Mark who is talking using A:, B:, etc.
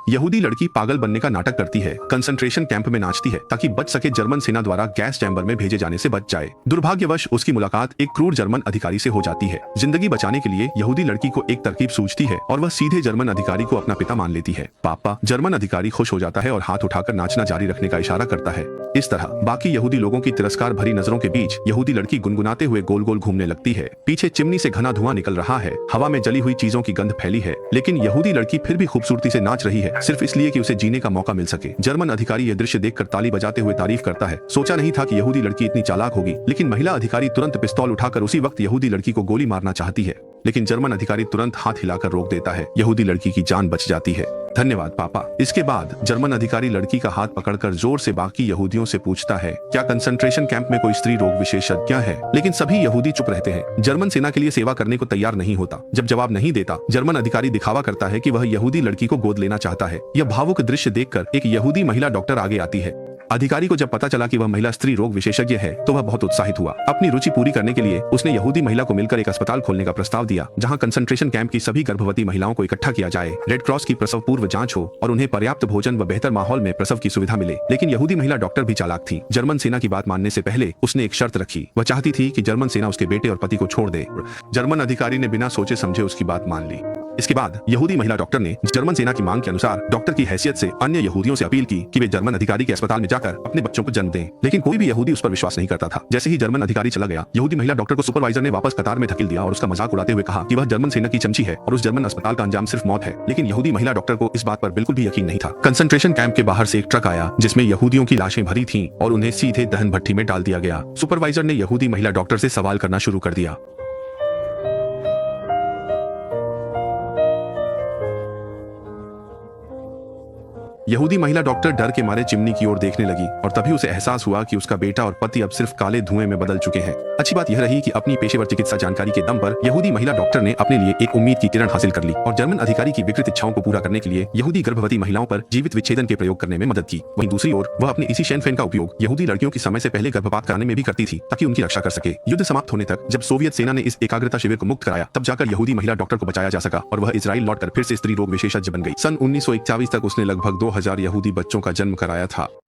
A: यहूदी लड़की पागल बनने का नाटक करती है, कंसंट्रेशन कैंप में नाचती है ताकि बच सके जर्मन सेना द्वारा गैस चैम्बर में भेजे जाने से बच जाए। दुर्भाग्यवश उसकी मुलाकात एक क्रूर जर्मन अधिकारी से हो जाती है। जिंदगी बचाने के लिए यहूदी लड़की को एक तरकीब सूझती है और वह सीधे जर्मन अधिकारी को अपना पिता मान लेती है। पापा। जर्मन अधिकारी खुश हो जाता है और हाथ उठाकर नाचना जारी रखने का इशारा करता है। इस तरह बाकी यहूदी लोगों की तिरस्कार भरी नजरों के बीच यहूदी लड़की गुनगुनाते हुए गोल गोल घूमने लगती है। पीछे चिमनी से घना धुआं निकल रहा है, हवा में जली हुई चीजों की गंध फैली है, लेकिन यहूदी लड़की फिर भी खूबसूरती से नाच रही है, सिर्फ इसलिए कि उसे जीने का मौका मिल सके। जर्मन अधिकारी यह दृश्य देखकर ताली बजाते हुए तारीफ करता है। सोचा नहीं था कि यहूदी लड़की इतनी चालाक होगी, लेकिन महिला अधिकारी तुरंत पिस्तौल उठाकर उसी वक्त यहूदी लड़की को गोली मारना चाहती है, लेकिन जर्मन अधिकारी तुरंत हाथ हिलाकर रोक देता है। यहूदी लड़की की जान बच जाती है। धन्यवाद पापा। इसके बाद जर्मन अधिकारी लड़की का हाथ पकड़कर जोर से बाकी यहूदियों से पूछता है, क्या कंसंट्रेशन कैंप में कोई स्त्री रोग विशेषज्ञ है? लेकिन सभी यहूदी चुप रहते हैं। जर्मन सेना के लिए सेवा करने को तैयार नहीं होता। जब जवाब नहीं देता, जर्मन अधिकारी दिखावा करता है कि वह यहूदी लड़की को गोद लेना चाहता है। यह भावुक दृश्य देखकर एक यहूदी महिला डॉक्टर आगे आती है। अधिकारी को जब पता चला कि वह महिला स्त्री रोग विशेषज्ञ है तो वह बहुत उत्साहित हुआ। अपनी रुचि पूरी करने के लिए उसने यहूदी महिला को मिलकर एक अस्पताल खोलने का प्रस्ताव दिया, जहां कंसंट्रेशन कैंप की सभी गर्भवती महिलाओं को इकट्ठा किया जाए, रेड क्रॉस की प्रसव पूर्व जांच हो और उन्हें पर्याप्त भोजन व बेहतर माहौल में प्रसव की सुविधा मिले। लेकिन यहूदी महिला डॉक्टर भी चालाक थी। जर्मन सेना की बात मानने से पहले उसने एक शर्त रखी। वह चाहती थी कि जर्मन सेना उसके बेटे और पति को छोड़ दे। जर्मन अधिकारी ने बिना सोचे समझे उसकी बात मान ली। इसके बाद यहूदी महिला डॉक्टर ने जर्मन सेना की मांग के अनुसार डॉक्टर की हैसियत से अन्य यहूदियों से अपील की कि वे जर्मन अधिकारी के अस्पताल में जाकर अपने बच्चों को जन्म दें, लेकिन कोई भी यहूदी उस पर विश्वास नहीं करता था। जैसे ही जर्मन अधिकारी चला गया, यहूदी महिला डॉक्टर को सुपरवाइजर ने वापस कतार में धकेल दिया और उसका मजाक उड़ाते हुए कहा कि वह जर्मन सेना की चमची है और उस जर्मन अस्पताल का अंजाम सिर्फ मौत है। लेकिन यहूदी महिला डॉक्टर को इस बात पर बिल्कुल भी यकीन नहीं था। कंसंट्रेशन कैंप के बाहर से एक ट्रक आया जिसमें यहूदियों की लाशें भरी थीं और उन्हें सीधे दहन भट्टी में डाल दिया गया। सुपरवाइजर ने यहूदी महिला डॉक्टर से सवाल करना शुरू कर दिया। यहूदी महिला डॉक्टर डर के मारे चिमनी की ओर देखने लगी और तभी उसे एहसास हुआ कि उसका बेटा और पति अब सिर्फ काले धुएं में बदल चुके हैं। अच्छी बात यह रही कि अपनी पेशेवर चिकित्सा जानकारी के दम पर यहूदी महिला डॉक्टर ने अपने लिए एक उम्मीद की किरण हासिल कर ली और जर्मन अधिकारी की विकृत इच्छाओं को पूरा करने के लिए यहूदी गर्भवती महिलाओं पर जीवित विच्छेदन के प्रयोग करने में मदद की। वहीं दूसरी ओर वह अपने इसी शेनफेन का उपयोग यहूदी लड़कियों की समय से पहले गर्भपात कराने में भी करती थी ताकि उनकी रक्षा कर सके। युद्ध समाप्त होने तक जब सोवियत सेना ने इस एकाग्रता शिविर को मुक्त कराया, तब जाकर यहूदी महिला डॉक्टर को बचाया जा सका और वह इजराइल लौटकर फिर से स्त्री रोग विशेषज्ञ बन गई। सन 1941 तक उसने लगभग 2000 यहूदी बच्चों का जन्म कराया था।